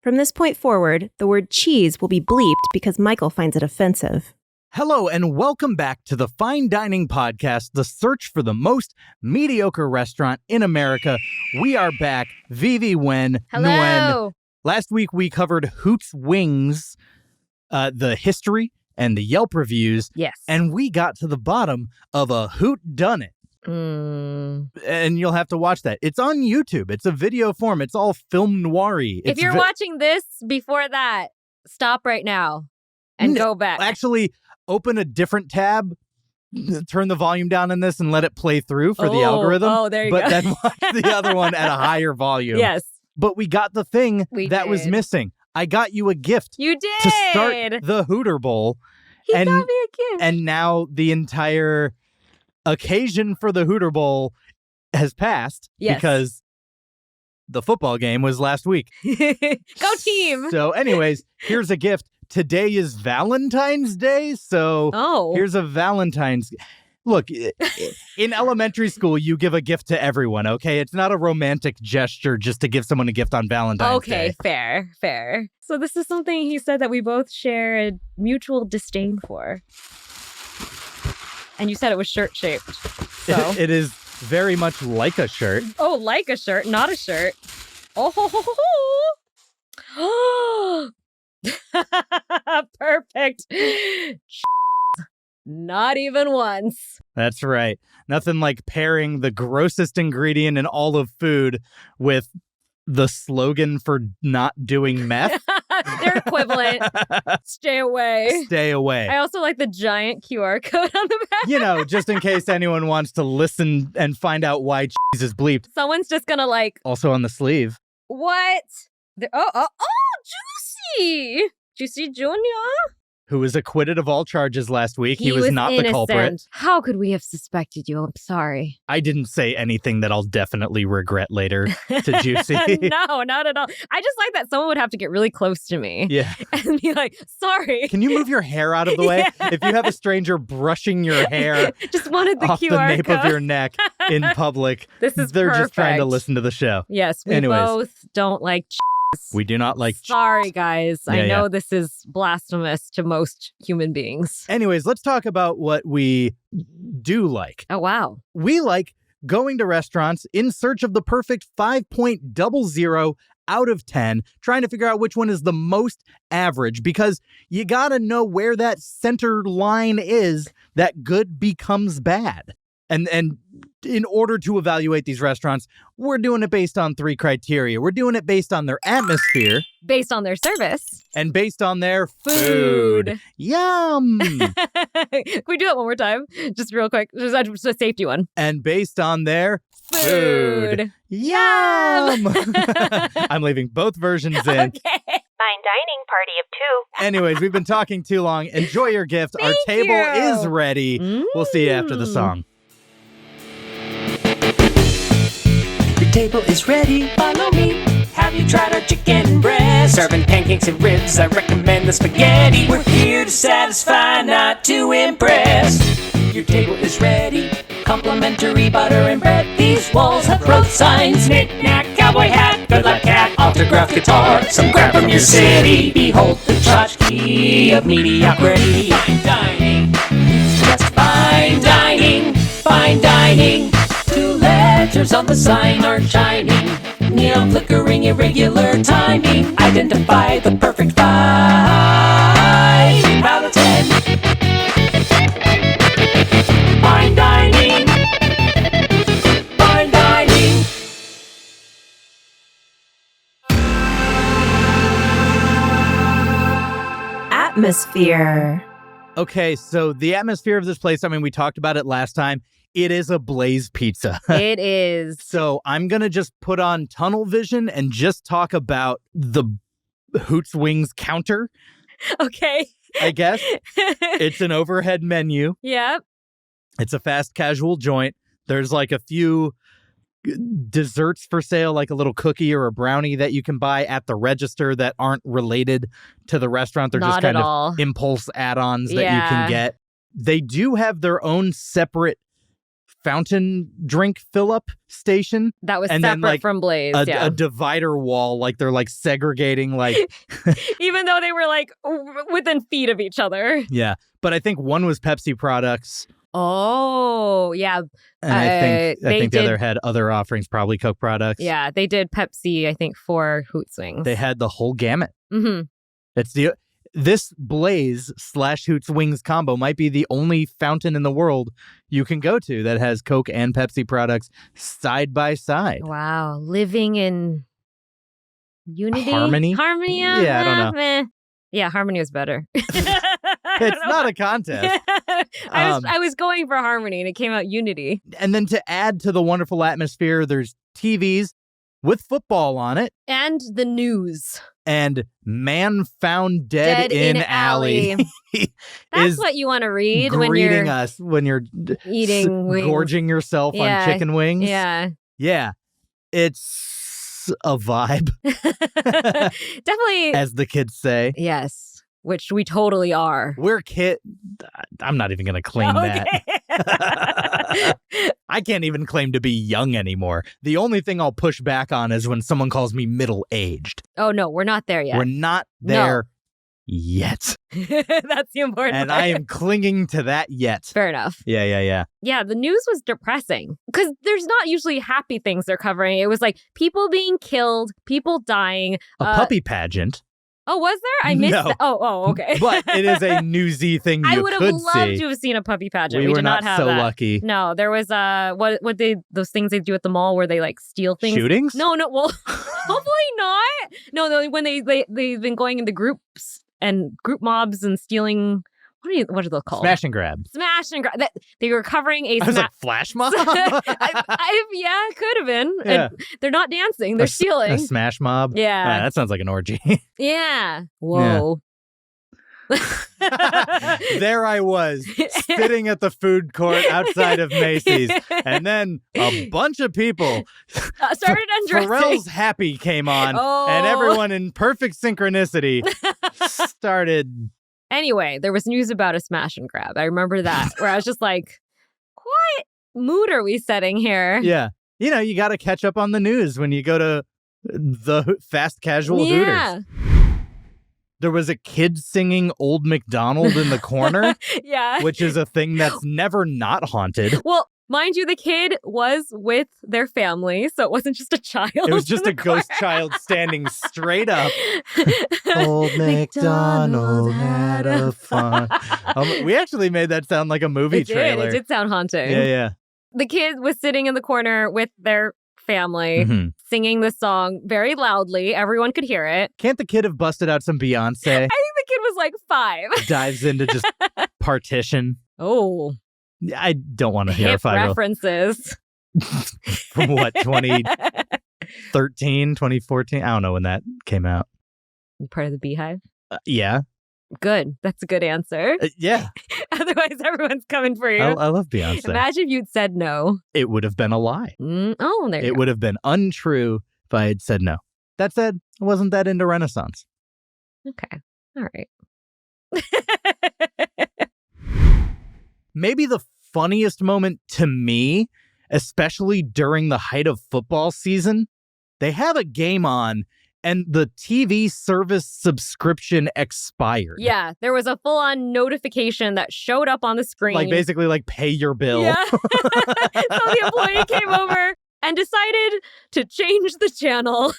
From this point forward, the word cheese will be bleeped because Michael finds it offensive. Hello and welcome back to the Fine Dining Podcast, the search for the most mediocre restaurant in America. We are back. VyVy, Nguyen, Hello. Last week we covered Hoots Wings, the history and the Yelp reviews. Yes. And we got to the bottom of a whodunit. And you'll have to watch that. It's on YouTube. It's a video form. It's all film noir-y. If you're watching this before that, stop right now and go back. Actually, open a different tab, turn the volume down in this and let it play through for the algorithm. Oh, there you go. But then watch the other one at a higher volume. Yes. But we got the thing that was missing. I got you a gift. You did. To start the Hooter Bowl. He got me a gift. And now the entire occasion for the Hooter Bowl has passed because the football game was last week. Go team. So anyways, here's a gift. Today is Valentine's Day, so here's a Valentine's. Look, in elementary school, you give a gift to everyone, okay? It's not a romantic gesture just to give someone a gift on Valentine's Day. Okay, fair. So this is something he said that we both share a mutual disdain for. And you said it was shirt-shaped. So. It is very much like a shirt. Oh, like a shirt, not a shirt. Oh, perfect. Not even once. That's right. Nothing like pairing the grossest ingredient in all of food with the slogan for not doing meth. They're equivalent. Stay away. Stay away. I also like the giant QR code on the back. You know, just in case anyone wants to listen and find out why cheese is bleeped. Someone's just gonna like... Also on the sleeve. What? Juicy! Juicy Junior? Who was acquitted of all charges last week. He was not innocent. The culprit. How could we have suspected you? I'm sorry. I didn't say anything that I'll definitely regret later to Juicy. No, not at all. I just like that someone would have to get really close to me. Yeah. And be like, sorry. Can you move your hair out of the way? Yeah. If you have a stranger brushing your hair just wanted the off QR the nape code. of your neck in public, this is they're perfect. just trying to listen to the show. Yes, we Anyways. both don't like We do not like Sorry, guys. Yeah, I know this is blasphemous to most human beings. Anyways, let's talk about what we do like. Oh, wow. We like going to restaurants in search of the perfect 5.00 out of 10, trying to figure out which one is the most average, because you got to know where that center line is that good becomes bad. And in order to evaluate these restaurants, we're doing it based on 3 criteria. We're doing it based on their atmosphere. Based on their service. And based on their food. Yum! Can we do that one more time? Just real quick. Just a safety one. And based on their food. Yum! I'm leaving both versions in. Okay. Fine dining party of 2. Anyways, we've been talking too long. Enjoy your gift. Our table is ready. We'll see you after the song. Your table is ready, follow me. Have you tried our chicken breast? Serving pancakes and ribs, I recommend the spaghetti. We're here to satisfy, not to impress. Your table is ready, complimentary butter and bread. These walls have road signs, knick-knack, cowboy hat, good luck cat, autographed guitar, some crap from your city. Behold the tchotchke of mediocrity. Fine dining, just fine dining, fine dining. 2 letters on the sign are shining, neon flickering, irregular timing. Identify the perfect 5 out of 10. Fine dining, fine dining. Atmosphere. Okay, so the atmosphere of this place, I mean, we talked about it last time. It is a Blaze pizza. It is. So I'm going to just put on tunnel vision and just talk about the Hoots Wings counter. Okay. I guess. It's an overhead menu. Yep. It's a fast casual joint. There's like a few desserts for sale, like a little cookie or a brownie that you can buy at the register that aren't related to the restaurant. They're just Not at kind of all. impulse add-ons that you Yeah. can get. They do have their own separate fountain drink fill-up station. That was And then, separate like, from Blaze. A divider wall, like they're like segregating, like Even though they were like within feet of each other. yeah. But I think one was Pepsi products, Oh, yeah. and I they think the did- other had other offerings, probably Coke products. Yeah, they did Pepsi, I think, for Hoots Wings. They had the whole gamut. Mm-hmm. This Blaze / Hoots Wings combo might be the only fountain in the world you can go to that has Coke and Pepsi products side by side. Wow. Living in unity? Harmony? Harmony? Yeah, I don't know. Meh. Yeah, harmony was better. It's not a contest. I was going for harmony and it came out unity. And then to add to the wonderful atmosphere, there's TVs with football on it And the news. and man found dead, in alley. That's is what you want to read when greeting you're us when you're eating wings. gorging yourself Yeah, on chicken wings. Yeah. Yeah. It's a vibe, Definitely. as the kids say. Yes. Which we totally are. We're I'm not even going to claim that. Okay. I can't even claim to be young anymore. The only thing I'll push back on is when someone calls me middle-aged. Oh, no, we're not there yet. We're not there yet. That's the important And part. I am clinging to that yet. Fair enough. Yeah. Yeah, the news was depressing because there's not usually happy things they're covering. It was like people being killed, people dying. A puppy pageant. Oh, was there? I missed No. that. Oh, okay. But it is a newsy thing you I would have could loved see. to have seen a puppy pageant. We We were did not have so that. lucky. No, there was those things they do at the mall where they like steal things. Shootings? No, well, hopefully not. No, when they've been going into groups and group mobs and stealing. What are those called? Smash and grab. Smash and grab. They were covering a I was smash. like, flash mob? Yeah, it could have been. Yeah. And they're not dancing; they're stealing. A smash mob? Yeah. That sounds like an orgy. Yeah. Whoa. There I was, sitting at the food court outside of Macy's, and then a bunch of people. Started undressing. Pharrell's Happy came on, Oh. and everyone in perfect synchronicity started. Anyway, there was news about a smash and grab. I remember that, where I was just like, "What mood are we setting here?" Yeah. You got to catch up on the news when you go to the fast casual Hooters. There was a kid singing Old MacDonald in the corner, Yeah. which is a thing that's never not haunted. Well, mind you, the kid was with their family, so it wasn't just a child. It was just in a the ghost corner. child standing straight up. Old MacDonald had a fun. We actually made that sound like a movie trailer. It did sound haunting. Yeah. The kid was sitting in the corner with their family, Mhm. singing the song very loudly. Everyone could hear it. Can't the kid have busted out some Beyonce? I think the kid was like 5. Dives into just partition. Oh, I don't want to hear a hip 5-year-old references. from what, 2013, 2014? I don't know when that came out. Part of the Beehive? Yeah. Good. That's a good answer. Yeah. Otherwise, everyone's coming for you. I love Beyonce. Imagine if you'd said no. It would have been a lie. Oh, there you It go. would have been untrue if I had said no. That said, I wasn't that into Renaissance. Okay. All right. Maybe the funniest moment to me, especially during the height of football season, they have a game on and the TV service subscription expired. Yeah, there was a full-on notification that showed up on the screen. Like basically like pay your bill. Yeah. So the employee came over and decided to change the channel.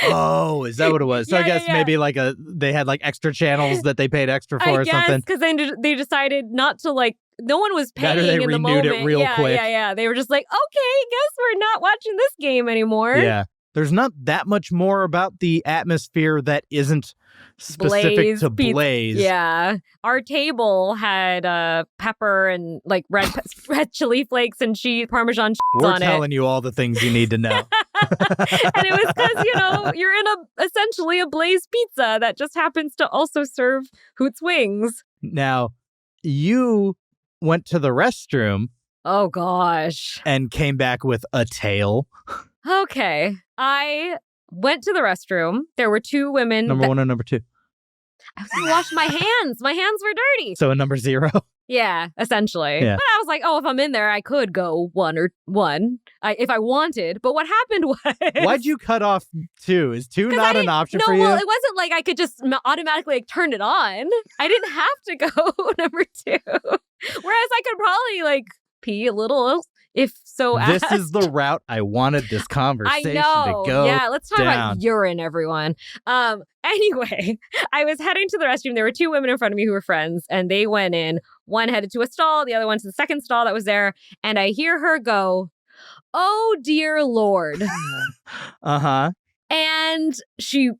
Oh, is that what it was? So I Yeah, guess yeah. maybe like they had like extra channels that they paid extra for I or guess something. because they decided not to like. No one was paying Better they in the renewed it moment. real yeah, quick. Yeah. They were just like, okay, guess we're not watching this game anymore. Yeah. There's not that much more about the atmosphere that isn't specific to pizza. Blaze. Yeah. Our table had pepper and like red chili flakes and cheese, Parmesan cheese We're on telling you all the things you need to know. And it was because, you're in essentially a Blaze pizza that just happens to also serve Hoots Wings. Now, you went to the restroom Oh, gosh. and came back with a tail. Okay. I went to the restroom. There were 2 women. Number 1 or number 2? I was going to wash my hands. My hands were dirty. So a number 0? Yeah, essentially. Yeah. But I was like, oh, if I'm in there, I could go one if I wanted. But what happened was... Why'd you cut off 2? Is 2 not an option for you? No, well, it wasn't like I could just automatically turn it on. I didn't have to go number 2. Whereas I could probably pee a little if so This asked. is the route I wanted this conversation to go. Yeah, let's talk down. about urine, everyone. Anyway, I was heading to the restroom. There were 2 women in front of me who were friends, and they went in. One headed to a stall, the other one to the second stall that was there. And I hear her go, "Oh, dear Lord." Uh-huh. And she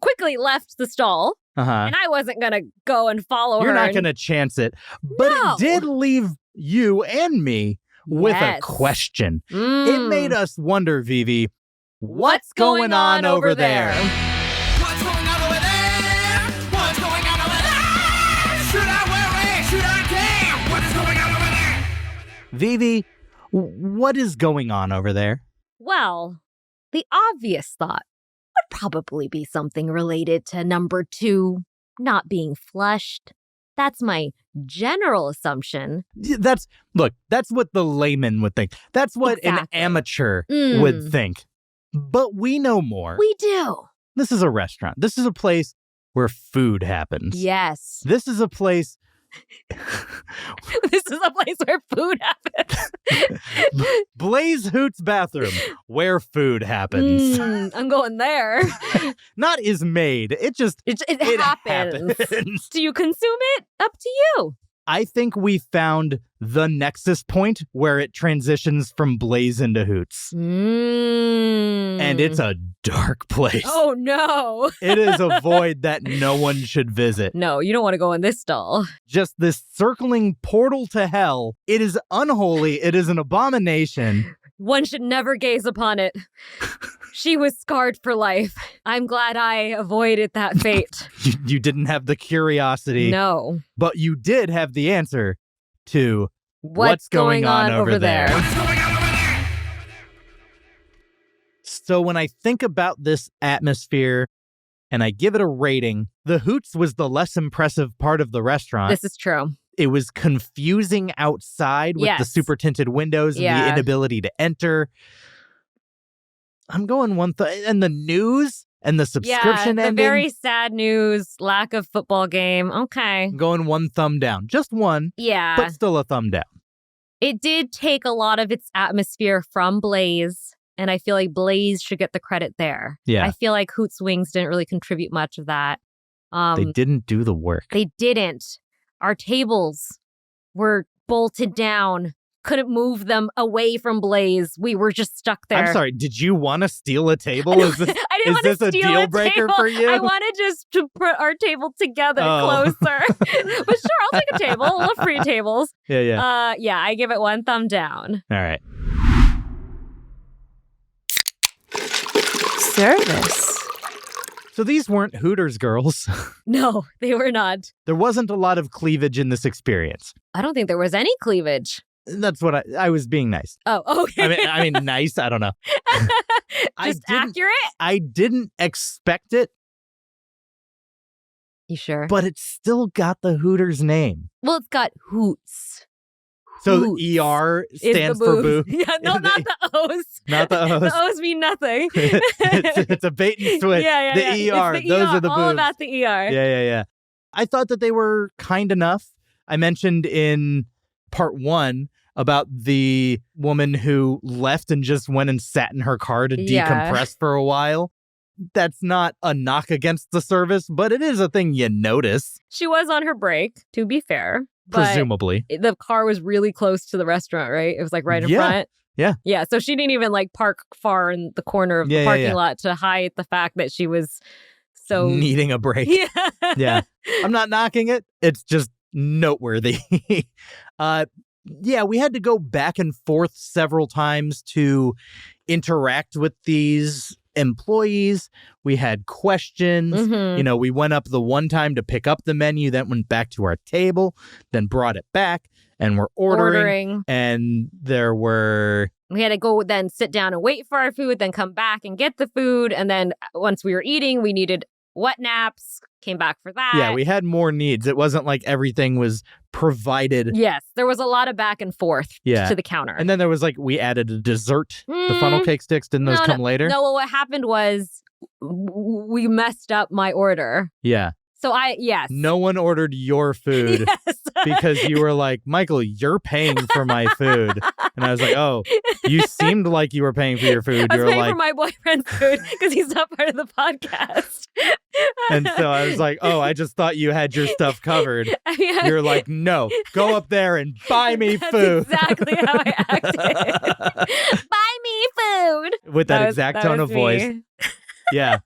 quickly left the stall. Uh-huh. And I wasn't going to go and follow her. You're not going to chance it. But No. it did leave you and me with a Yes. question. It Mm. made us wonder, VyVy, what's going on over there? What's going on over there? What's going on over there? Should I worry? Should I care? What is going on over there? VyVy, what is going on over there? Well, the obvious thought would probably be something related to number 2 not being flushed. That's my general assumption. That's what the layman would think. That's what an Exactly. amateur Mm. would think. But we know more. We do. This is a restaurant. This is a place where food happens. Yes. This is a place This is a place where food happens. Blaze Hoots bathroom, where food happens. I'm going there. Not is made. It just It it happens. happens. Do you consume it? Up to you. I think we found the nexus point where it transitions from Blaze into Hoots. And it's a dark place. Oh, no. It is a void that no one should visit. No, you don't want to go in this stall. Just this circling portal to hell. It is unholy. It is an abomination. One should never gaze upon it. She was scarred for life. I'm glad I avoided that fate. You didn't have the curiosity, No. but you did have the answer to What's going on over there? What's going on over there? So when I think about this atmosphere and I give it a rating, the Hoots was the less impressive part of the restaurant. This is true. It was confusing outside with the Yes. super tinted windows and the Yeah. inability to enter. I'm going and the news and the subscription the ending. very sad news, lack of football game. Okay. I'm going 1 thumb down. Just 1, Yeah. but still a thumb down. It did take a lot of its atmosphere from Blaze, and I feel like Blaze should get the credit there. Yeah. I feel like Hoots Wings didn't really contribute much of that. They didn't do the work. They didn't. Our tables were bolted down. Couldn't move them away from Blaze. We were just stuck there. I'm sorry, did you want to steal a table? Is this, I didn't is want to this a steal deal breaker table. for you? I wanted just to put our table together Oh. closer. But sure, I'll take a table. I love free tables. Yeah. Yeah, I give it 1 thumb down. All right. Service. So these weren't Hooters girls. No, they were not. There wasn't a lot of cleavage in this experience. I don't think there was any cleavage. That's what I was being nice. Oh, okay. I mean nice, I don't know. I Just didn't- accurate? I didn't expect it, You sure? but it still got the Hooters name. Well, it's got Hoots. So Hoots the ER is stands the for booth. boo. Yeah, no, not the O's. Not the O's. The O's mean nothing. it's a bait and switch. Yeah, the yeah. ER, It's the those ER, are the all boobs. about the ER. Yeah. I thought that they were kind enough. I mentioned in part 1 about the woman who left and just went and sat in her car to Yeah. decompress for a while. That's not a knock against the service, but it is a thing you notice, She was on her break, to be fair. But presumably. the car was really close to the restaurant, right? It was like right in Yeah. front. Yeah. Yeah. So she didn't even like park far in the corner of the Yeah, parking yeah. lot to hide the fact that she was so. Needing a break. Yeah. Yeah. I'm not knocking it. It's just noteworthy. Yeah, we had to go back and forth several times to interact with these employees. We had questions. Mhm. You know, we went up the one time to pick up the menu, then went back to our table, then brought it back, and we're ordering. And there were We had to go then sit down and wait for our food, then come back and get the food. And then once we were eating, we needed wet naps, came back for that. Yeah, we had more needs. It wasn't like everything was provided. Yes, there was a lot of back and forth to the counter. And then there was like, we added a dessert. The funnel cake sticks, didn't those come later? No, well, what happened was we messed up my order. Yeah. So no one ordered your food because you were like, Michael, you're paying for my food. And I was like, oh, you seemed like you were paying for your food. I was paying like, for my boyfriend's food because he's not part of the podcast. And so I was like, oh, I just thought you had your stuff covered. You're like, no, go up there and buy me food. That's exactly how I acted. Buy me food. With that exact tone of voice. Yeah.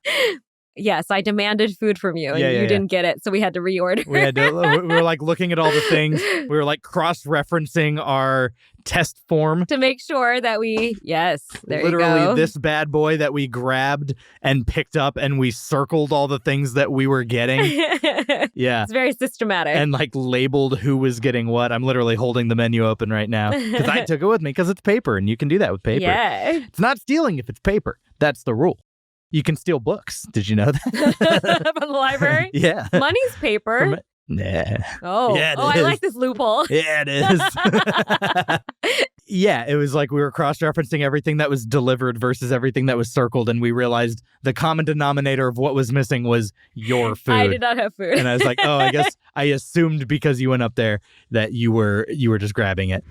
Yes, I demanded food from you, and you didn't get it, so we had to reorder. We were like looking at all the things. We were like cross-referencing our test form to make sure that there you go. Literally, this bad boy that we grabbed and picked up, and we circled all the things that we were getting. Yeah, it's very systematic, and like labeled who was getting what. I'm literally holding the menu open right now because I took it with me because it's paper, and you can do that with paper. Yeah, it's not stealing if it's paper. That's the rule. You can steal books. Did you know that? From the library? Yeah. Money's paper. Nah. Oh. Yeah, I like this loophole. Yeah, it is. Yeah, it was like we were cross-referencing everything that was delivered versus everything that was circled, and we realized the common denominator of what was missing was your food. I did not have food. And I was like, oh, I guess I assumed because you went up there that you were just grabbing it.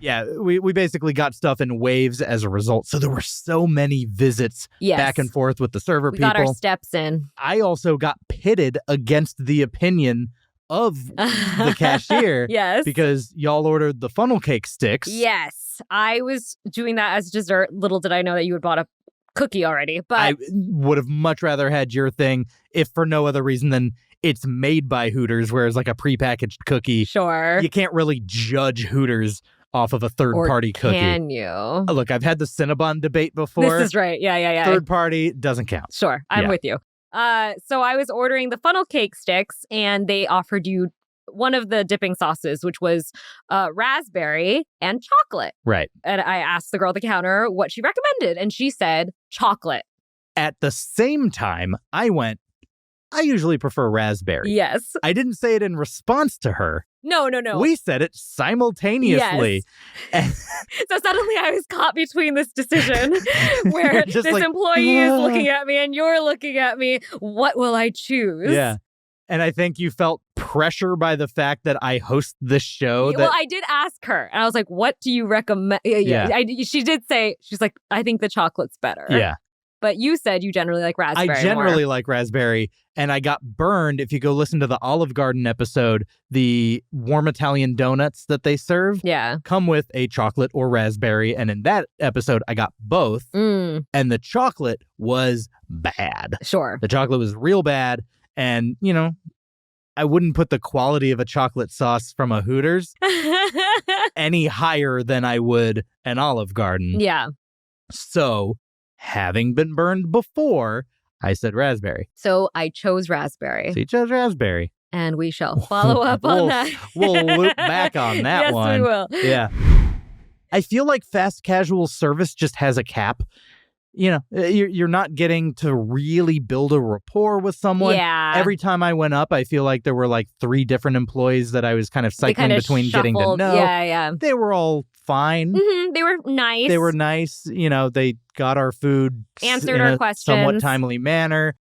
Yeah, we basically got stuff in waves as a result. So there were so many visits back and forth with the server people. We got our steps in. I also got pitted against the opinion of the cashier. Yes. Because y'all ordered the funnel cake sticks. Yes. I was doing that as dessert. Little did I know that you had bought a cookie already. But I would have much rather had your thing if for no other reason than it's made by Hooters, whereas like a prepackaged cookie. Sure. You can't really judge Hooters off of a third-party cookie. Can you? Look, I've had the Cinnabon debate before. This is right. Yeah. Third party doesn't count. Sure. I'm with you. So I was ordering the funnel cake sticks, and they offered you one of the dipping sauces, which was raspberry and chocolate. Right. And I asked the girl at the counter what she recommended, and she said chocolate. At the same time, I went, I usually prefer raspberry. Yes. I didn't say it in response to her. No. We said it simultaneously. Yes. So suddenly I was caught between this decision where this like, employee is looking at me and you're looking at me. What will I choose? Yeah. And I think you felt pressure by the fact that I host this show. Well, I did ask her, and I was like, what do you recommend? Yeah. She did say, she's like, I think the chocolate's better. Yeah. But you said you generally like raspberry. I generally like raspberry, and I got burned. If you go listen to the Olive Garden episode, the warm Italian donuts that they serve come with a chocolate or raspberry. And in that episode, I got both. And the chocolate was bad. Sure. The chocolate was real bad. And, you know, I wouldn't put the quality of a chocolate sauce from a Hooters any higher than I would an Olive Garden. Yeah. So, having been burned before, I said raspberry. So I chose raspberry. So you chose raspberry. And we shall follow up on that. We'll loop back on that one. Yes, we will. Yeah. I feel like fast casual service just has a cap. You know, you're not getting to really build a rapport with someone. Yeah. Every time I went up, I feel like there were like 3 different employees that I was kind of cycling between getting to know. Yeah. They were all fine. Mm-hmm. They were nice. You know, they got our food. Answered our questions. Somewhat timely manner.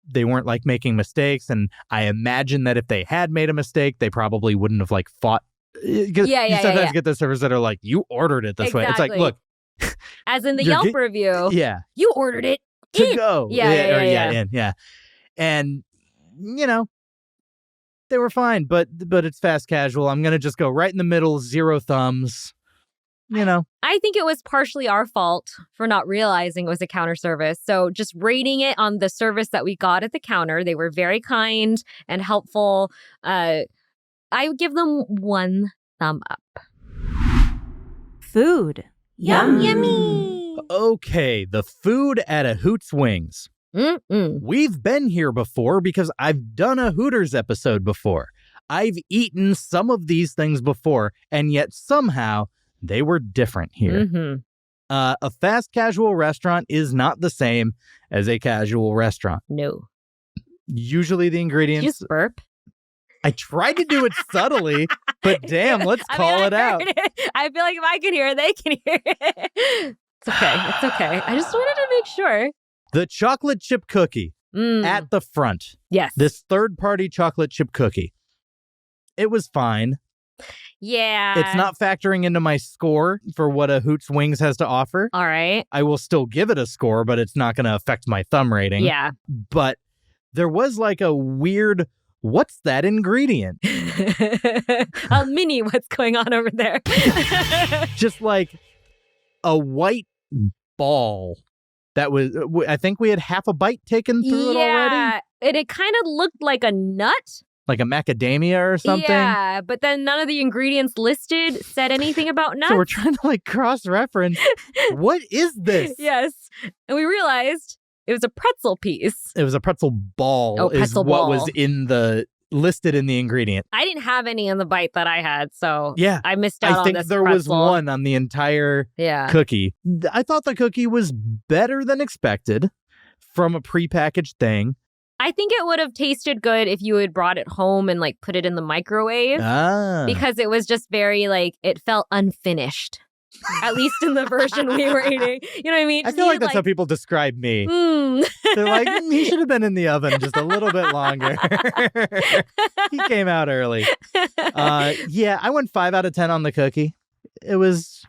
They weren't like making mistakes. And I imagine that if they had made a mistake, they probably wouldn't have like fought. You sometimes get those servers that are like, you ordered it this way. It's like, look. As in the Yelp review. Yeah. You ordered it to go. Yeah. And, you know, they were fine, but it's fast casual. I'm going to just go right in the middle, 0 thumbs. You know, I think it was partially our fault for not realizing it was a counter service. So just rating it on the service that we got at the counter, they were very kind and helpful. I would give them 1 thumb up. Food. Yummy. Okay, the food at a Hoots Wings. We've been here before because I've done a Hooters episode before. I've eaten some of these things before, and yet somehow they were different here. A fast casual restaurant is not the same as a casual restaurant. No. Usually the Did you ingredients. just burp? I tried to do it subtly, but damn, let's call it out. I feel like if I can hear it, they can hear it. It's okay. It's okay. I just wanted to make sure. The chocolate chip cookie Mm, at the front. yes. This third-party chocolate chip cookie. It was fine. Yeah. It's not factoring into my score for what a Hoots Wings has to offer. All right. I will still give it a score, but it's not going to affect my thumb rating. Yeah. But there was like a weird, what's that ingredient? A mini what's going on over there. Just like a white ball that was, I think we had half a bite taken through it already. Yeah. And it kind of looked like a nut. Like a macadamia or something. Yeah, but then none of the ingredients listed said anything about nuts. So we're trying to like cross-reference. What is this? Yes. And we realized it was a pretzel piece. It was a pretzel ball Oh, is pretzel what ball. was listed in the ingredient. I didn't have any in the bite that I had, so Yeah. I missed out I on think this there was pretzel. one on the entire Yeah. cookie. I thought the cookie was better than expected from a prepackaged thing. I think it would have tasted good if you had brought it home and like put it in the microwave because it was just very like it felt unfinished. At least in the version we were eating. You know what I mean? I feel like that's how people describe me. Mm. They're like, he should have been in the oven just a little bit longer. He came out early. Yeah, I went 5 out of 10 on the cookie. It was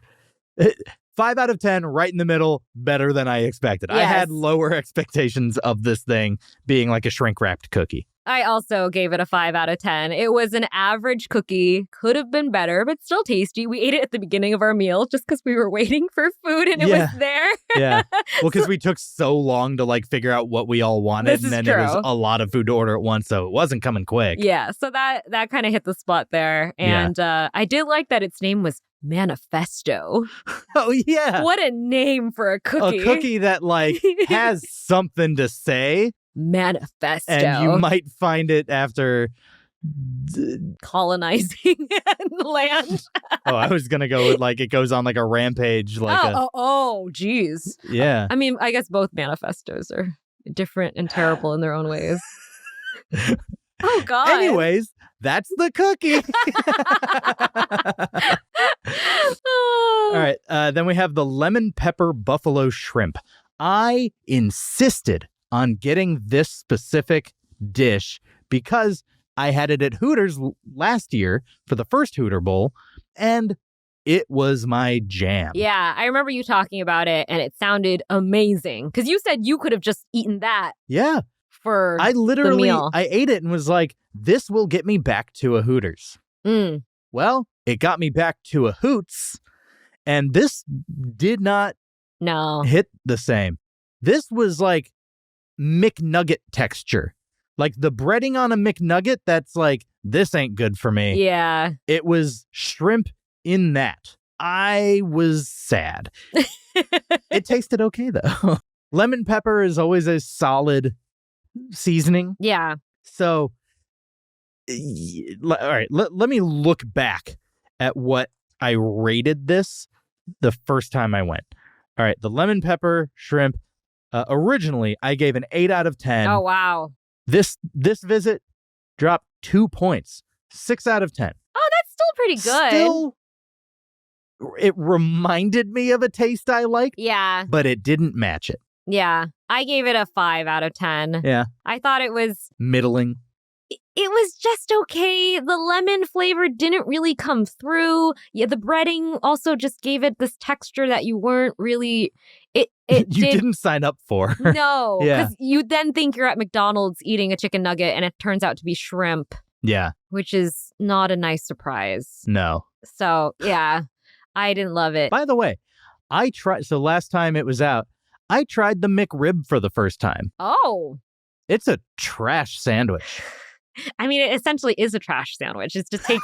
5 out of 10, right in the middle, better than I expected. I had Yes. lower expectations of this thing being like a shrink-wrapped cookie. I also gave it a 5 out of 10. It was an average cookie. Could have been better, but still tasty. We ate it at the beginning of our meal just because we were waiting for food and it Yeah. was there. Yeah. Well, because we took so long to like figure out what we all wanted, This and is then there was true. a lot of food to order at once, so it wasn't coming quick. Yeah, so that kind of hit the spot there. And I did like that its name was Manifesto. Oh, yeah. What a name for a cookie. A cookie that like has something to say, Manifesto. and you might find it after. Colonizing land. Oh, I was gonna go with like it goes on like a rampage, like geez. yeah. I mean, I guess both manifestos are different and terrible in their own ways. Oh, God. Anyways, that's the cookie. All right. Then we have the lemon pepper buffalo shrimp. I insisted on getting this specific dish because I had it at Hooters last year for the first Hooter Bowl, and it was my jam. Yeah, I remember you talking about it, and it sounded amazing. Because you said you could have just eaten that Yeah. for I literally, meal. I ate it and was like, this will get me back to a Hooters. Mm. Well, it got me back to a Hoots, and this did not No. hit the same. This was like McNugget texture. Like the breading on a McNugget, that's like, this ain't good for me. Yeah. It was shrimp in that. I was sad. It tasted okay, though. Lemon pepper is always a solid seasoning. Yeah. So, all right, let me look back at what I rated this the first time I went. All right, the lemon pepper shrimp, originally I gave an 8 out of 10. Oh, wow. This visit dropped 2 points, 6 out of 10. Oh, that's still pretty good. Still, it reminded me of a taste I liked, Yeah. but it didn't match it. Yeah. I gave it a 5 out of 10. Yeah. I thought it was Middling. it was just okay. The lemon flavor didn't really come through. Yeah, the breading also just gave it this texture that you weren't really it You did didn't sign up for. No, Yeah. because you then think you're at McDonald's eating a chicken nugget and it turns out to be shrimp, Yeah. which is not a nice surprise. No. So, yeah, I didn't love it. By the way, so last time it was out, I tried the McRib for the first time. Oh, It's a trash sandwich. I mean, it essentially is a trash sandwich. It's to take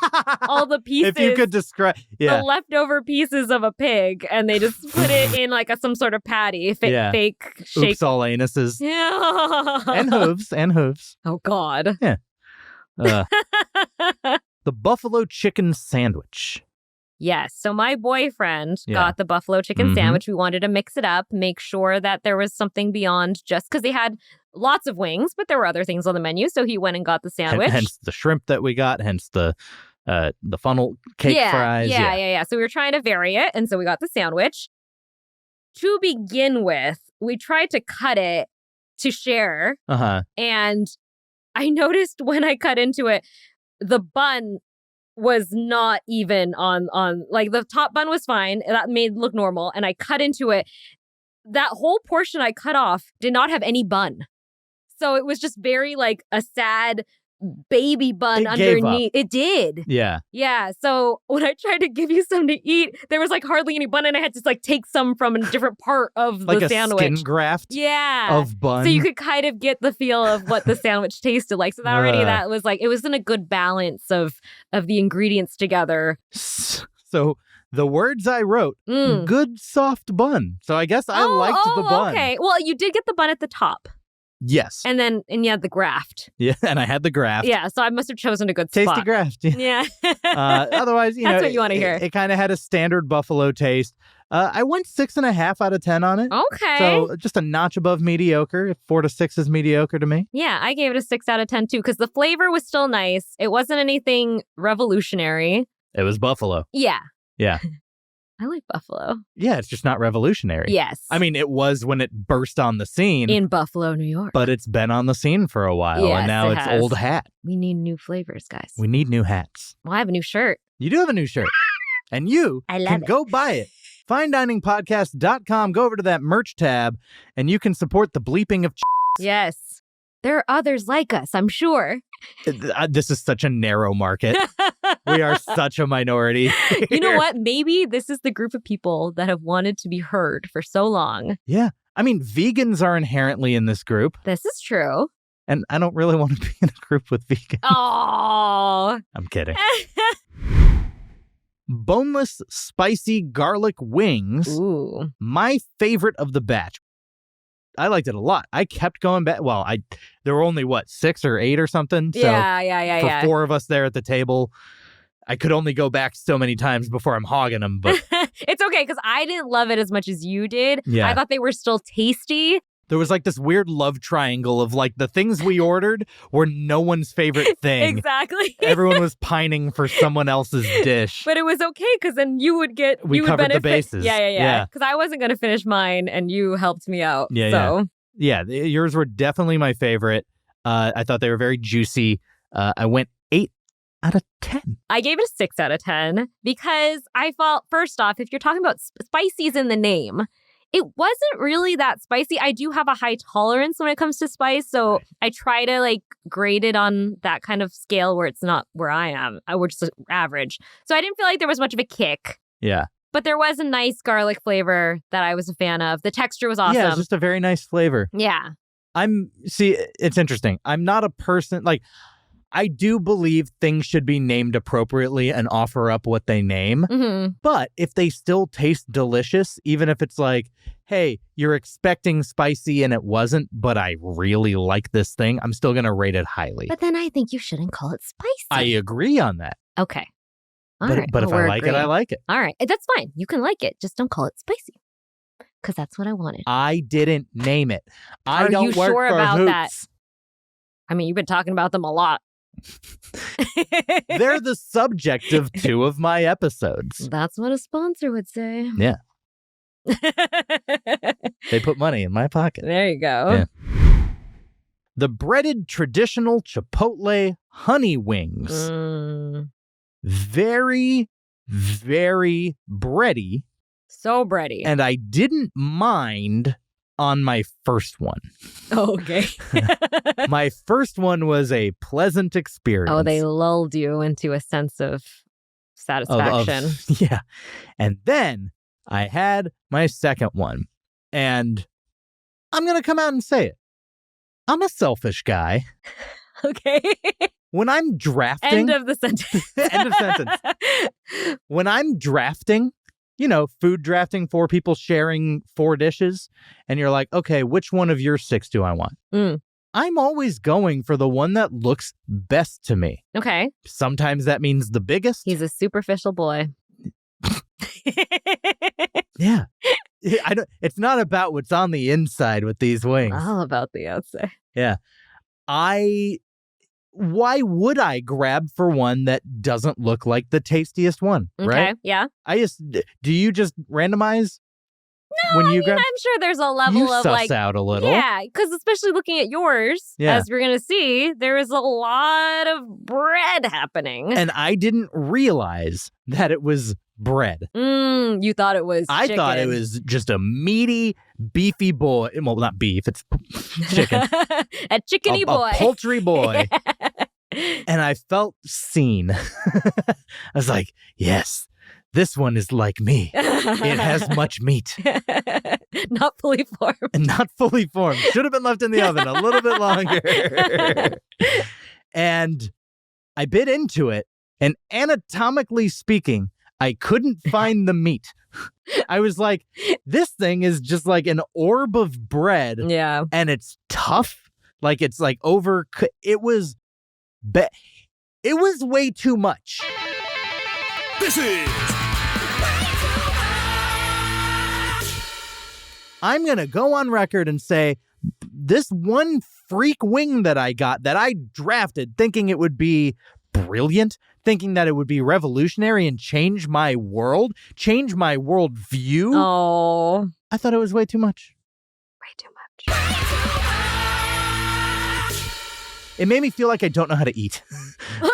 all the pieces, If you could describe, yeah. the leftover pieces of a pig, and they just put it in like some sort of patty, Yeah. fake shake. Oops, all anuses. Yeah. And hooves. Oh, God. The buffalo chicken sandwich. Yes. So my boyfriend Yeah. got the buffalo chicken Mhm. sandwich. We wanted to mix it up, make sure that there was something beyond just because they had lots of wings, but there were other things on the menu. So he went and got the sandwich. Hence the shrimp that we got, hence the funnel cake fries. Yeah. So we were trying to vary it. And so we got the sandwich. To begin with, we tried to cut it to share. Uh-huh. And I noticed when I cut into it, the bun was not even on like the top bun was fine. That made it look normal. And I cut into it. That whole portion I cut off did not have any bun. So it was just very like a sad baby bun It gave up. underneath. It did. Yeah. Yeah. So when I tried to give you some to eat, there was like hardly any bun and I had to like take some from a different part of Like the a sandwich. skin graft Yeah. of bun. So you could kind of get the feel of what the sandwich tasted like. So that already that was like, it was in a good balance of the ingredients together. So the words I wrote, good soft bun. So I guess I liked the bun. Okay. Well, you did get the bun at the top. Yes. And you had the graft. Yeah, and I had the graft. Yeah, so I must have chosen a good Tasty spot. graft. Yeah. Otherwise, That's what you wanna hear. It kind of had a standard buffalo taste. I went 6.5 out of 10 on it. Okay. So just a notch above mediocre. 4 to 6 is mediocre to me. Yeah, I gave it a 6 out of 10 too, because the flavor was still nice. It wasn't anything revolutionary. It was buffalo. Yeah. Yeah. I like buffalo. Yeah, it's just not revolutionary. Yes. I mean, it was when it burst on the scene. In Buffalo, New York. But it's been on the scene for a while, Yes, and now it it's has. old hat. We need new flavors, guys. We need new hats. Well, I have a new shirt. You do have a new shirt. And you I love can it. go buy it. finediningpodcast.com. Go over to that merch tab, and you can support the bleeping of Yes. There are others like us, I'm sure. This is such a narrow market. We are such a minority. You know here. what? Maybe this is the group of people that have wanted to be heard for so long. Yeah. I mean, vegans are inherently in this group, This is true. and I don't really want to be in a group with vegans. Oh. I'm kidding. Boneless, spicy garlic wings. Ooh. My favorite of the batch. I liked it a lot. I kept going back. Well, there were only, 6 or 8 or something? So Yeah. for 4 of us there at the table, I could only go back so many times before I'm hogging them. But It's okay, because I didn't love it as much as you did. Yeah. I thought they were still tasty. there was like this weird love triangle of like the things we ordered were no one's favorite thing. Exactly. Everyone was pining for someone else's dish. But it was okay, because then you would get... We you would covered the benefit. bases. Yeah. Yeah. Because I wasn't going to finish mine, and you helped me out. Yeah, so. Yeah, yours were definitely my favorite. I thought they were very juicy. I went 8 out of 10. I gave it a 6 out of 10 because I felt, first off, if you're talking about spices in the name, it wasn't really that spicy. I do have a high tolerance when it comes to spice, so I try to like grade it on that kind of scale where it's not where I am. We're just average. So I didn't feel like there was much of a kick. Yeah. But there was a nice garlic flavor that I was a fan of. The texture was awesome. Yeah, it's just a very nice flavor. Yeah. It's interesting. I'm not a person, like, I do believe things should be named appropriately and offer up what they name. Mm-hmm. But if they still taste delicious, even if it's like, hey, you're expecting spicy and it wasn't, but I really like this thing, I'm still going to rate it highly. But then I think you shouldn't call it spicy. I agree on that. Okay. All But, right. but if Well, I we're like it, I agreeing. like it. All right. That's fine. You can like it. Just don't call it spicy. Because that's what I wanted. I didn't name it. I Are don't you work sure for about Hoots. that? I mean, you've been talking about them a lot. They're the subject of 2 of my episodes. That's what a sponsor would say. Yeah. They put money in my pocket. There you go. Yeah. The breaded traditional Chipotle honey wings. Mm, Very, very bready. so bready. And I didn't mind on my first one. Okay. My first one was a pleasant experience. Oh, they lulled you into a sense of satisfaction. Yeah. And then I had my second one. And I'm going to come out and say it. I'm a selfish guy. Okay. When I'm drafting... End of the sentence. End of sentence. When I'm drafting, food drafting, 4 people sharing 4 dishes, and you're like, okay, which one of your 6 do I want? Mm. I'm always going for the one that looks best to me. Okay. Sometimes that means the biggest. He's a superficial boy. Yeah. It's not about what's on the inside with these wings. All about the outside. Yeah. Why would I grab for one that doesn't look like the tastiest one, Okay, right? yeah. Do you just randomize? No, when I you mean, grab, I'm sure there's a level you of suss like, out a little. yeah, because especially looking at yours, Yeah. as we're going to see, there is a lot of bread happening. And I didn't realize that it was bread. You thought it was I thought it chicken. was just a meaty, beefy boy. Well, not beef, it's chicken. A chickeny boy. A poultry boy. And I felt seen. I was like, yes, this one is like me. It has much meat. Not fully formed. And not fully formed. Should have been left in the oven a little bit longer. And I bit into it, and anatomically speaking, I couldn't find the meat. I was like, this thing is just like an orb of bread. Yeah. And it's tough. Like it's like it was way too much. This is I'm going to go on record and say this one freak wing that I got, that I drafted thinking it would be brilliant, thinking that it would be revolutionary and change my world, change my world view. Oh. I thought it was way too much. Way too much. It made me feel like I don't know how to eat. No,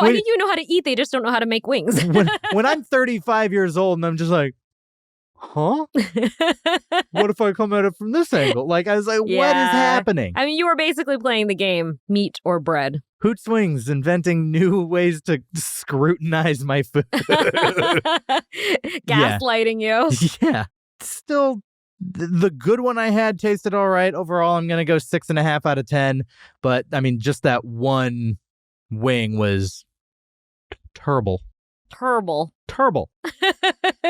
I think you know how to eat. They just don't know how to make wings. when I'm 35 years old and I'm just like, huh? What if I come at it from this angle? Like, I was like, what is Yeah. happening? I mean, you were basically playing the game meat or bread. Hoots Wings inventing new ways to scrutinize my food. Gaslighting you. Yeah. Still, the good one I had tasted all right. Overall, I'm going to go 6.5 out of 10. But, I mean, just that one wing was terrible. Terrible.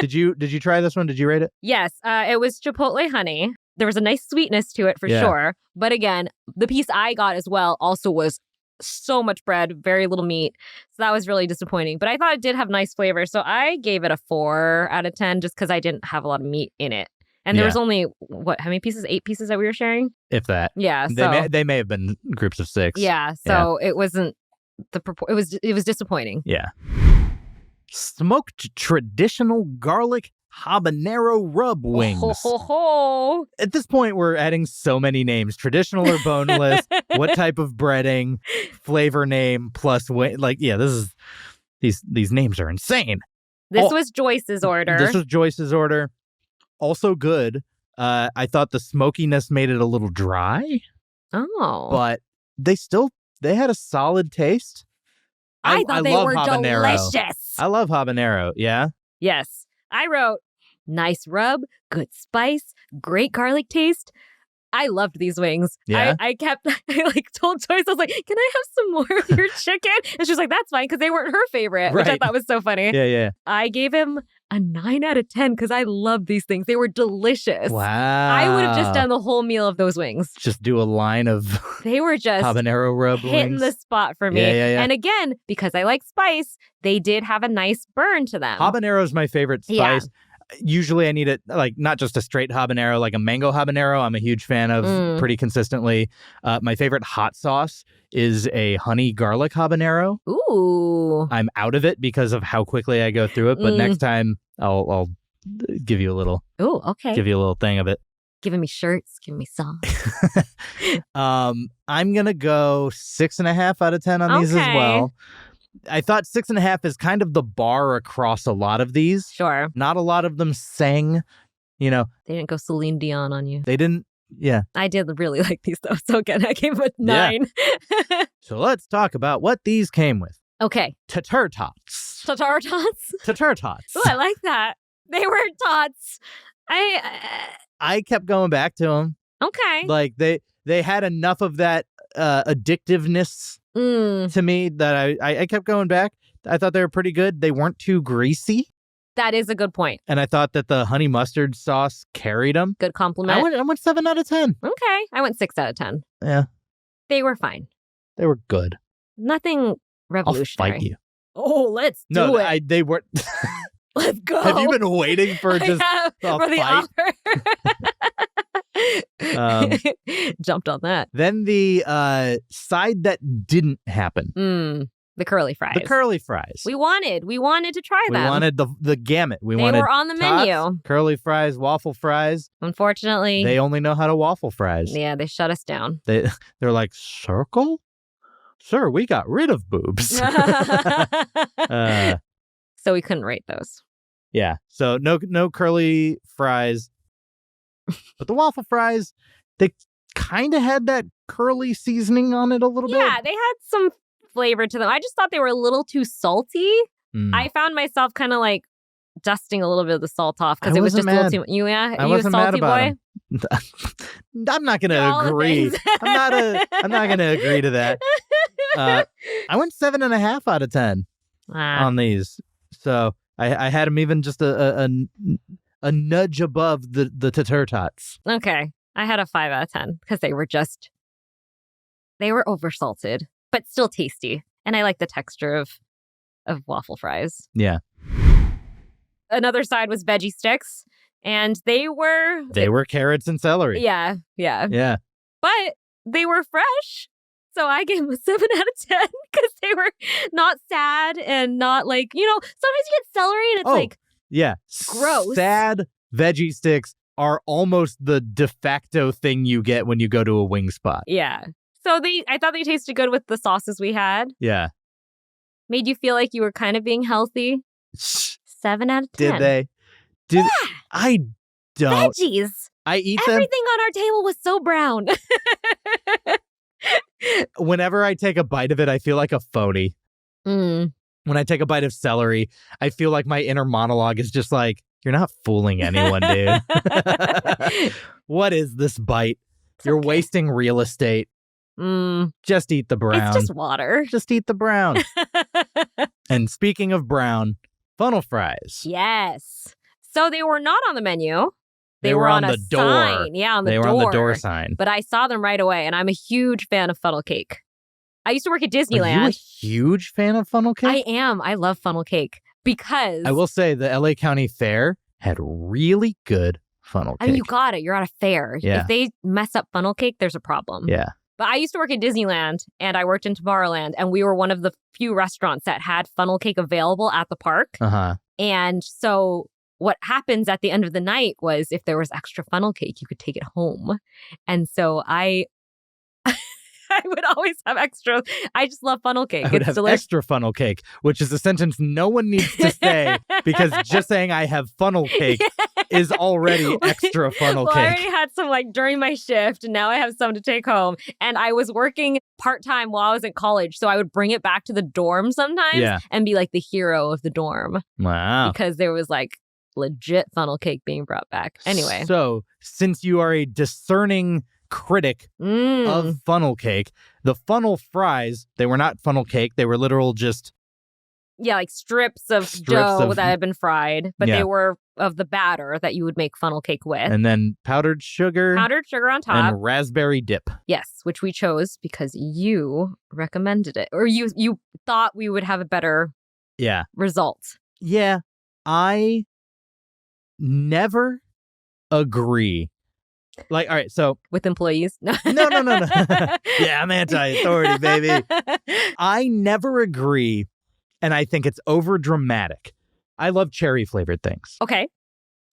Did you try this one? Did you rate it? Yes, it was Chipotle honey. There was a nice sweetness to it for Yeah. sure. But again, the piece I got as well also was so much bread, very little meat. So that was really disappointing. But I thought it did have nice flavor. So I gave it a 4 out of 10 just because I didn't have a lot of meat in it. And there Yeah. was only, how many pieces? 8 pieces that we were sharing? If that. Yeah. So, They may have been groups of 6. yeah. So it wasn't, it was disappointing. Yeah. Smoked traditional garlic habanero rub wings. Ho, ho, ho. At this point, we're adding so many names: traditional or boneless, what type of breading, flavor name plus wing. Like, yeah, these names are insane. This was Joyce's order. This was Joyce's order. Also good. I thought the smokiness made it a little dry, Oh. but they had a solid taste. I thought they love were habanero. delicious. I love habanero. Yeah. Yes. I wrote nice rub, good spice, great garlic taste. I loved these wings. Yeah? I told Joyce, I was like, can I have some more of your chicken? And she was like, that's fine, because they weren't her favorite, which I Right. thought was so funny. Yeah. I gave him a 9 out of 10 because I love these things. They were delicious. Wow. I would have just done the whole meal of those wings. Just do a line of They were just habanero rub hitting wings. the spot for me. Yeah. And again, because I like spice, they did have a nice burn to them. Habanero is my favorite Yeah. spice. Usually I need it, like, not just a straight habanero, like a mango habanero. I'm a huge fan of pretty consistently. My favorite hot sauce is a honey garlic habanero. Ooh. I'm out of it because of how quickly I go through it, but next time I'll give you a little Okay. give you a little thing of it. Giving me shirts, giving me songs. I'm gonna go 6.5 out of 10 on these as Okay. well. I thought 6.5 is kind of the bar across a lot of these. Sure. Not a lot of them sang. You know, They didn't go Celine Dion on you. they didn't. Yeah. I did really like these though. So again, I gave them a 9. So let's talk about what these came with. Okay. Tatar tots. Tatar tots. Tatar tots. Oh, I like that. They were tots. I kept going back to them. Okay. Like they had enough of that addictiveness to me that I kept going back. I thought they were pretty good. They weren't too greasy. That is a good point. And I thought that the honey mustard sauce carried them. Good compliment. I went 7 out of 10. Okay. I went 6 out of 10. Yeah, They were fine. they were good. Nothing I'll revolutionary. fight you. Oh, let's do No, it. they weren't. Let's go. Have you been waiting for just I have, a for the fight? offer. Jumped on that. Then the side that didn't happen. The curly fries. The curly fries. We wanted to try We them. wanted the gamut. We They wanted were on the tots, menu. curly fries, waffle fries. Unfortunately, They only know how to waffle fries. yeah, they shut us down. They're like, circle? Sir, we got rid of boobs. So we couldn't rate those. Yeah. So no curly fries. But the waffle fries, they kind of had that curly seasoning on it a little bit. Yeah, they had some flavor to them. I just thought they were a little too salty. Mm. I found myself kind of like dusting a little bit of the salt off because I it was wasn't just a mad. little too. Yeah, I you wasn't a mad salty about boy. 'em. I'm not gonna All the agree. things. I'm not gonna agree to that. I went 7.5 out of 10 on these. So I had them even just a nudge above the tater tots. Okay, I had a 5 out of 10 because they were oversalted, but still tasty, and I like the texture of waffle fries. Yeah. Another side was veggie sticks, and they were carrots and celery. yeah, Yeah. but they were fresh. So I gave them a 7 out of 10 because they were not sad and not like, sometimes you get celery and it's like, Yeah. Gross. Sad veggie sticks are almost the de facto thing you get when you go to a wing spot. yeah. So I thought they tasted good with the sauces we had. Yeah. Made you feel like you were kind of being healthy. 7 out of 10. Did they? I don't. Veggies. I eat them Everything on our table was so brown. whenever I take a bite of it. I feel like a phony. When I take a bite of celery, I feel like my inner monologue is just like, "You're not fooling anyone, dude. What is this bite? You're okay. wasting real estate. Just eat the brown. It's just water. Just eat the brown." And speaking of brown, funnel fries. Yes. So they were not on the menu. They were on a the door. sign. Yeah, on the door. They were on the door sign. But I saw them right away, and I'm a huge fan of funnel cake. I used to work at Are you a Disneyland. huge fan of funnel cake? I am. I love funnel cake because I will say the LA County Fair had really good funnel cake. I mean, you got it. You're at a fair. Yeah. If they mess up funnel cake, there's a problem. Yeah. But I used to work at Disneyland, and I worked in Tomorrowland, and we were one of the few restaurants that had funnel cake available at the park. Uh-huh. And so what happens at the end of the night was if there was extra funnel cake, you could take it home. And so I would always have extra. I just love funnel cake. I would It's have delicious. extra funnel cake, which is a sentence no one needs to say because just saying I have funnel cake is already extra funnel Well, I cake. already had some like during my shift, and now I have some to take home. And I was working part-time while I was in college, so I would bring it back to the dorm sometimes and be like the hero of the dorm Wow. because there was like legit funnel cake being brought back. Anyway. So, since you are a discerning critic of funnel cake, the funnel fries, they were not funnel cake. They were literal just Yeah, like strips of dough that had been fried, but they were of the batter that you would make funnel cake with. and then powdered sugar on top. and raspberry dip. Yes, which we chose because you recommended it. Or you thought we would have a better Yeah. result. Yeah. I never agree. Like, all right, so With employees? No. no. Yeah, I'm anti-authority, baby. I never agree, and I think it's over dramatic. I love cherry flavored things. Okay.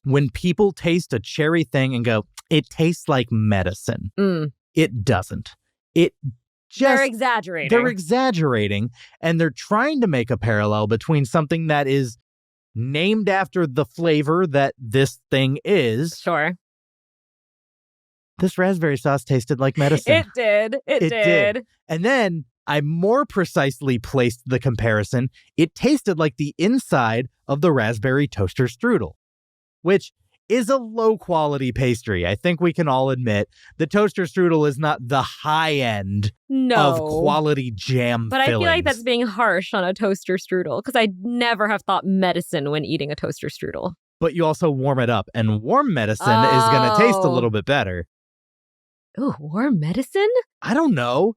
When people taste a cherry thing and go, it tastes like medicine. It doesn't. It just They're exaggerating. They're exaggerating, and they're trying to make a parallel between something that is named after the flavor that this thing is. Sure. This raspberry sauce tasted like medicine. It did. It did. And then I more precisely placed the comparison. It tasted like the inside of the raspberry toaster strudel, which is a low quality pastry. I think we can all admit the toaster strudel is not the high end of quality jam But fillings. I feel like that's being harsh on a toaster strudel because I never have thought medicine when eating a toaster strudel. But you also warm it up, and warm medicine is going to taste a Oh. little bit better. Ooh, warm medicine? I don't know.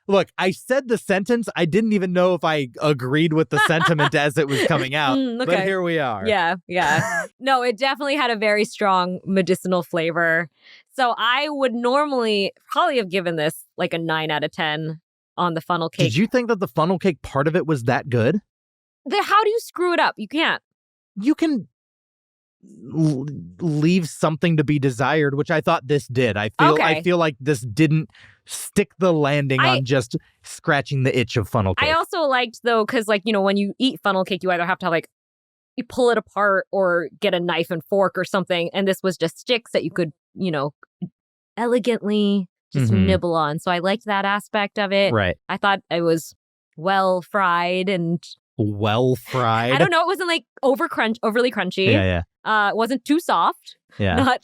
Look, I said the sentence. I didn't even know if I agreed with the sentiment as it was coming out. But Okay. here we are. Yeah. No, it definitely had a very strong medicinal flavor. So I would normally probably have given this like a 9 out of 10 on the funnel cake. Did you think that the funnel cake part of it was that good? How do you screw it up? You can't. You can leave something to be desired, which I thought this did. I feel like this didn't stick the landing on just scratching the itch of funnel cake. I also liked though, because like, when you eat funnel cake, you either have to like you pull it apart or get a knife and fork or something. And this was just sticks that you could, elegantly just nibble on. So I liked that aspect of it. Right. I thought it was well fried and well fried. I don't know. It wasn't like overly crunchy. Yeah. It wasn't too soft. Yeah.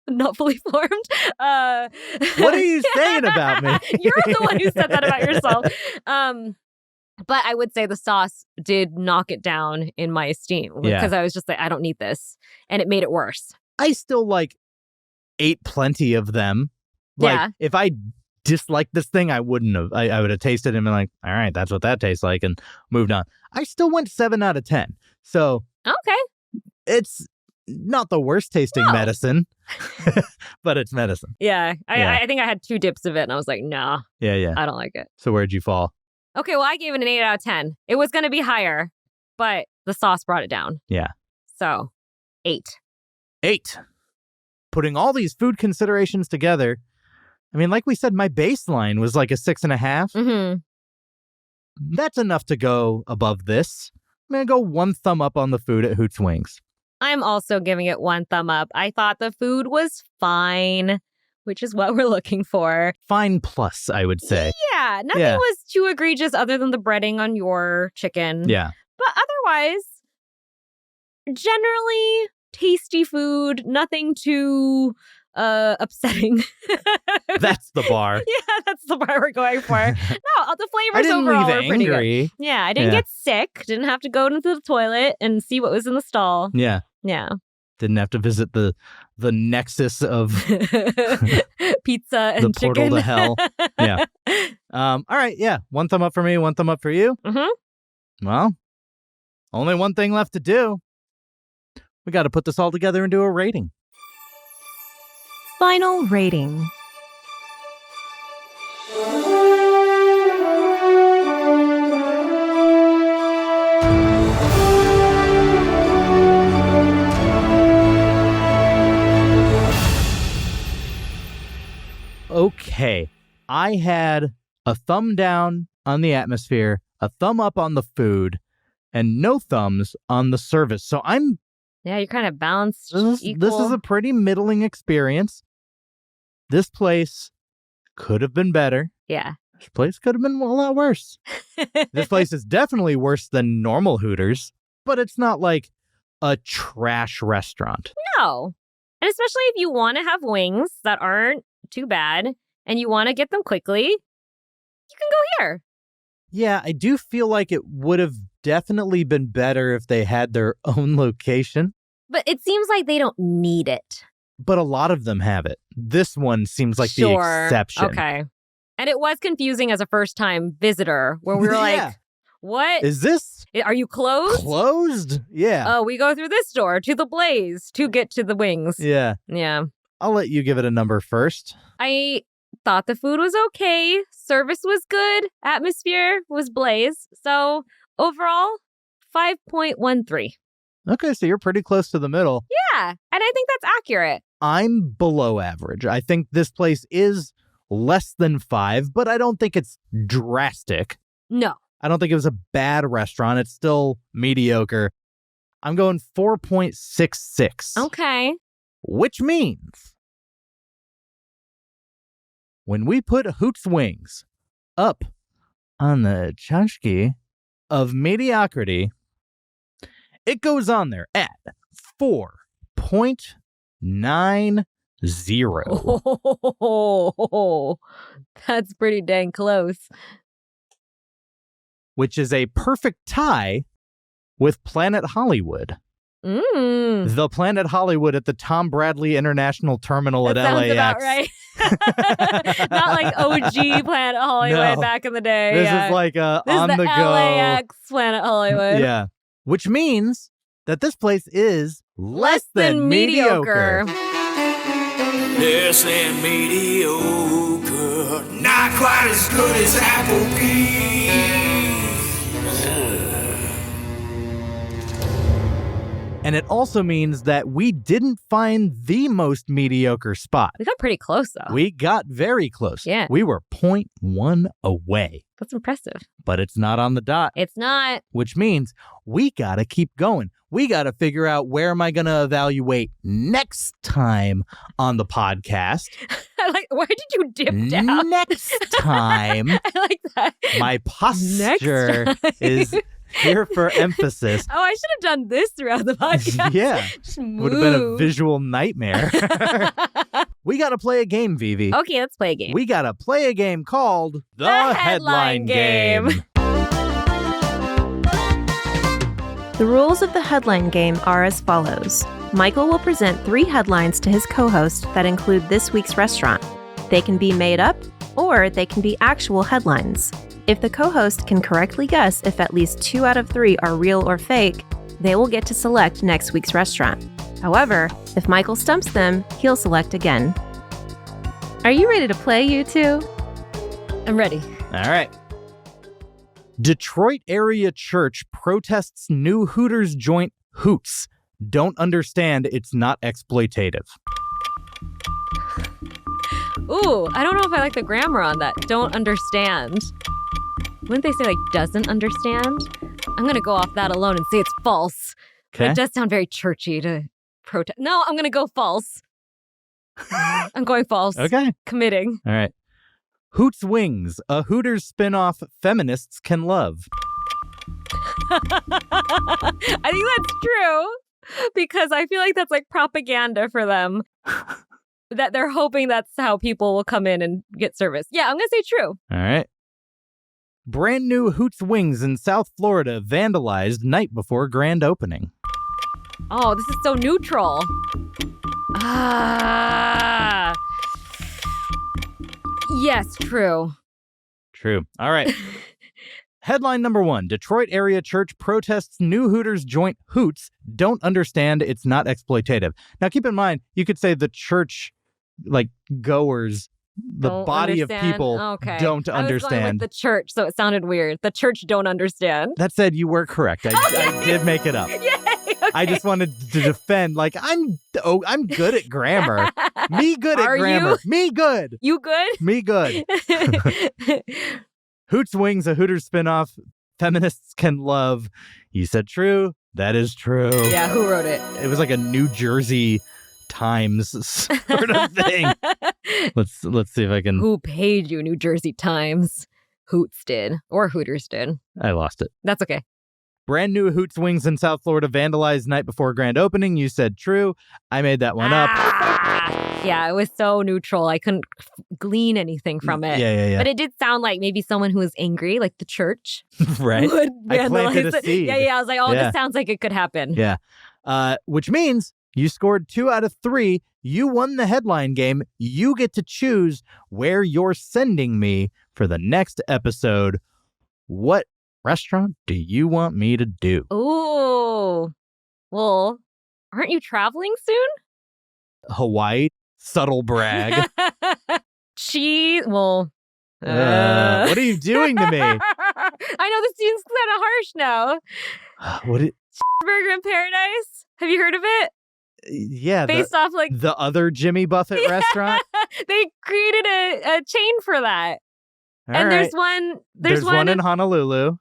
Not fully formed. What are you saying about me? You're the one who said that about yourself. But I would say the sauce did knock it down in my esteem because I was just like, I don't need this. And it made it worse. I still ate plenty of them. If I disliked this thing, I wouldn't have. I would have tasted it and been like, all right, that's what that tastes like, and moved on. I still went 7 out of 10. So okay, it's not the worst tasting medicine, but it's medicine. Yeah. I think I had 2 dips of it and I was like, nah. Yeah. I don't like it. So where'd you fall? Okay, well, I gave it an 8 out of 10. It was going to be higher, but the sauce brought it down. Yeah. So 8. 8. Putting all these food considerations together, I mean, like we said, my baseline was like a 6.5. Mm-hmm. That's enough to go above this. I'm going to go 1 thumb up on the food at Hoots Wings. I'm also giving it 1 thumb up. I thought the food was fine, which is what we're looking for. Fine plus, I would say. Yeah, nothing was too egregious other than the breading on your chicken. Yeah. But otherwise, generally tasty food, nothing too upsetting. That's the bar. Yeah, that's the bar we're going for. No, the I flavors didn't overall leave were pretty angry. good. Yeah, I didn't get sick. Didn't have to go into the toilet and see what was in the stall. Yeah. Yeah. Didn't have to visit the nexus of pizza and the portal chicken. to hell. Yeah. All right. Yeah. 1 thumb up for me. 1 thumb up for you. Mm-hmm. Well, only one thing left to do. We got to put this all together and do a rating. Final rating. Okay. I had a thumb down on the atmosphere, a thumb up on the food, and no thumbs on the service. So Yeah, you're kind of balanced. this is a pretty middling experience. This place could have been better. Yeah. This place could have been a lot worse. This place is definitely worse than normal Hooters, but it's not like a trash restaurant. No. And especially if you want to have wings that aren't too bad and you want to get them quickly, you can go here. Yeah, I do feel like it would have definitely been better if they had their own location, But it seems like they don't need it. but a lot of them have it. This one seems like the Sure. exception. Okay. And it was confusing as a first-time visitor where we were Yeah. like, what? Is this Are you closed? closed? Yeah. Oh, we go through this door to the Blaze to get to the wings. Yeah. Yeah. I'll let you give it a number first. I thought the food was okay. Service was good. Atmosphere was Blaze. So overall, 5.13. Okay, so you're pretty close to the middle. Yeah. And I think that's accurate. I'm below average. I think this place is less than 5, but I don't think it's drastic. No. I don't think it was a bad restaurant. It's still mediocre. I'm going 4.66. Okay. Which means when we put Hoots Wings up on the chashki of mediocrity, it goes on there at 4.90. Oh, that's pretty dang close. Which is a perfect tie with Planet Hollywood. Mm. The Planet Hollywood at the Tom Bradley International Terminal That at sounds LAX. about right. Not like OG Planet Hollywood No. back in the day. This yeah. is like a This on is the the go. LAX Planet Hollywood. Yeah. Which means that this place is less than mediocre. Less than mediocre. Not quite as good as Applebee's. And it also means that we didn't find the most mediocre spot. We got pretty close, though. We got very close. Yeah. We were 0.1 away. That's impressive. But it's not on the dot, It's not. which means we got to keep going. We got to figure out where am I going to evaluate next time on the podcast. Why did you dip down? Next time, I like that. my posture Next time. is here for emphasis. Oh, I should have done this throughout the podcast. Yeah. Just Would have been a move. visual nightmare. We got to play a game, VyVy. Okay, let's play a game. We got to play a game called The Headline Game. The rules of the headline game are as follows. Michael will present 3 headlines to his co-host that include this week's restaurant. They can be made up, or they can be actual headlines. If the co-host can correctly guess if at least 2 out of 3 are real or fake, they will get to select next week's restaurant. However, if Michael stumps them, he'll select again. Are you ready to play, you two? I'm ready. All right. Detroit area church protests new Hooters joint Hoots. Don't understand it's not exploitative. Ooh, I don't know if I like the grammar on that. Don't understand. Wouldn't they say like doesn't understand? I'm going to go off that alone and say it's false. But Okay. it does sound very churchy to protest. No, I'm going to go false. I'm going false. Okay. Committing. All right. Hoots Wings, a Hooters spinoff feminists can love. I think that's true because I feel like that's like propaganda for them. That they're hoping that's how people will come in and get service. Yeah, I'm going to say true. All right. Brand new Hoots Wings in South Florida vandalized night before grand opening. Oh, this is so neutral. Ah. Yes, true. True. All right. Headline number 1. Detroit area church protests new Hooters joint Hoots. Don't understand it's not exploitative. Now, keep in mind, you could say the church, like, goers, the Don't body understand? of people Okay. don't I was going understand. with the church, so it sounded weird. The church don't understand. That said, you were correct. I did make it up. Yay! Okay. I just wanted to defend, like, I'm good at grammar. Me good at Are grammar. you? Me good. You good? Me good. Hoots Wings, a Hooters spinoff feminists can love. You said true. That is true. Yeah, who wrote it? It was like a New Jersey Times sort of thing. Let's see if I can. Who paid you, New Jersey Times? Hoots did. Or Hooters did. I lost it. That's okay. Brand new Hoots Wings in South Florida vandalized night before grand opening. You said true. I made that one up. Ah! Yeah, it was so neutral. I couldn't glean anything from it. Yeah. But it did sound like maybe someone who was angry, like the church, Right. would I planted vandalize a it. seed. Yeah. I was like, oh, Yeah. this sounds like it could happen. Yeah. Which means you scored 2 out of 3. You won the headline game. You get to choose where you're sending me for the next episode. What restaurant do you want me to do? Ooh. Well, aren't you traveling soon? Hawaii? Subtle brag. Cheese. Well. What are you doing to me? I know this seems kind of harsh now. What? Burger in Paradise. Have you heard of it? Yeah. Based off like The other Jimmy Buffett restaurant? they created a chain for that. All And right. there's one. There's one in Honolulu.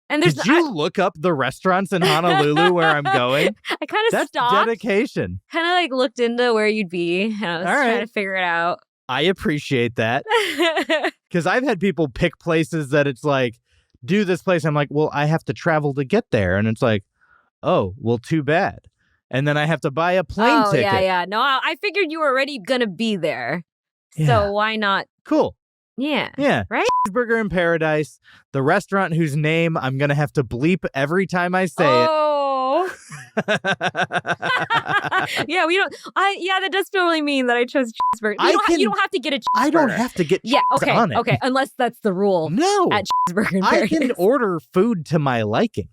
And there's. Did you look up the restaurants in Honolulu where I'm going? I kind of That's stopped. dedication. Kind of like looked into where you'd be. And I was All right. trying to figure it out. I appreciate that. Because I've had people pick places that it's like, do this place. I'm like, well, I have to travel to get there. And it's like, oh, well, too bad. And then I have to buy a plane Oh, ticket. yeah. No, I figured you were already going to be there. Yeah. So why not? Cool. Yeah. Yeah. Right? Cheeseburger in Paradise, the restaurant whose name I'm going to have to bleep every time I say it. Oh. know? Yeah, we don't. Yeah, that does feel really mean that I chose cheeseburger. You don't have to get a cheeseburger. I don't have to get cheese on it. Okay, unless that's the rule. No. At Cheeseburger in I Paradise. can order food to my liking.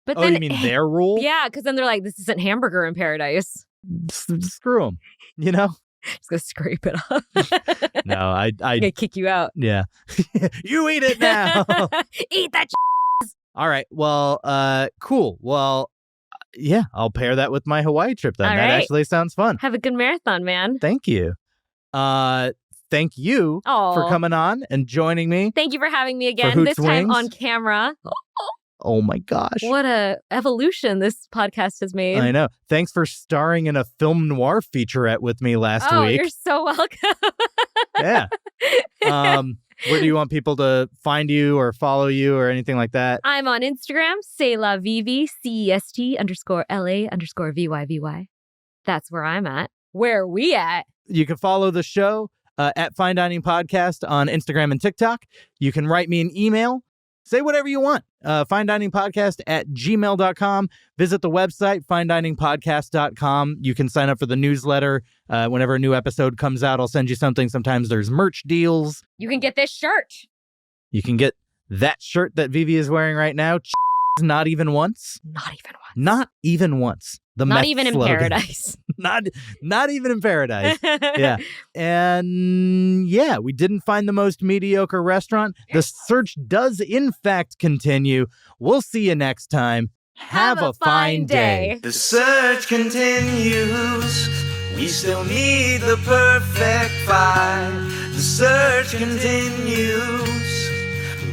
But Oh, then, you mean their rule? Yeah, because then they're like, this isn't hamburger in paradise. Screw them, you know? Just go scrape it off. No, I I'm gonna kick you out. yeah. You eat it now. Eat that All right. Well, cool. Well, yeah, I'll pair that with my Hawaii trip then. All That right. actually sounds fun. Have a good marathon, man. Thank you. Thank you for coming on and joining me. Thank you for having me again. Hoots This time Wings. on camera. Oh my gosh. What a evolution this podcast has made. I know. Thanks for starring in a film noir featurette with me last week. You're so welcome. Yeah. Where do you want people to find you or follow you or anything like that? I'm on Instagram, C'est La VyVy, CEST_LA_VyVy. That's where I'm at. Where are we at? You can follow the show at Fine Dining Podcast on Instagram and TikTok. You can write me an email. Say whatever you want. finediningpodcast@gmail.com. Visit the website, finediningpodcast.com. You can sign up for the newsletter. Whenever a new episode comes out, I'll send you something. Sometimes there's merch deals. You can get this shirt. You can get that shirt that VyVy is wearing right now. Not even once. Not even once. Not even once. The Not meth even in slogan. paradise. Not even in paradise. Yeah. And yeah, we didn't find the most mediocre restaurant. The search does in fact continue. We'll see you next time. Have a fine day. The search continues. We still need the perfect five. The search continues.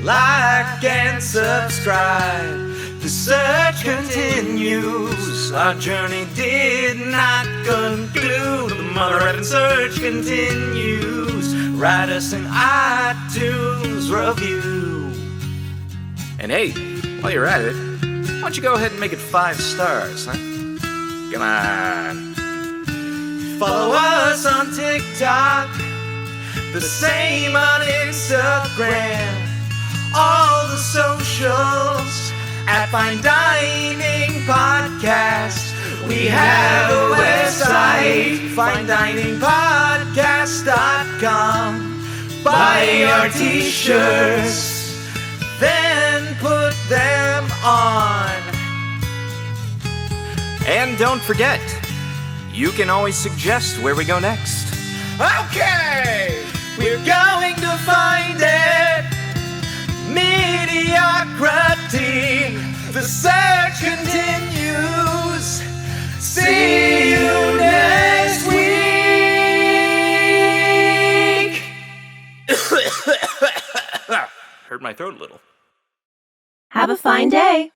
Like and subscribe. The search continues. Our journey did not conclude. The Mother Effing search continues. Write us an iTunes review. And hey, while you're at it, why don't you go ahead and make it 5 stars, huh? Come on. Follow us on TikTok. The same on Instagram. All the socials at Fine Dining Podcast. We have a website, finediningpodcast.com. Buy our t-shirts, then put them on. And don't forget, you can always suggest where we go next. Okay, we're going to find it. Mediocrity. The search continues. See you next week. Hurt my throat a little. Have a fine day.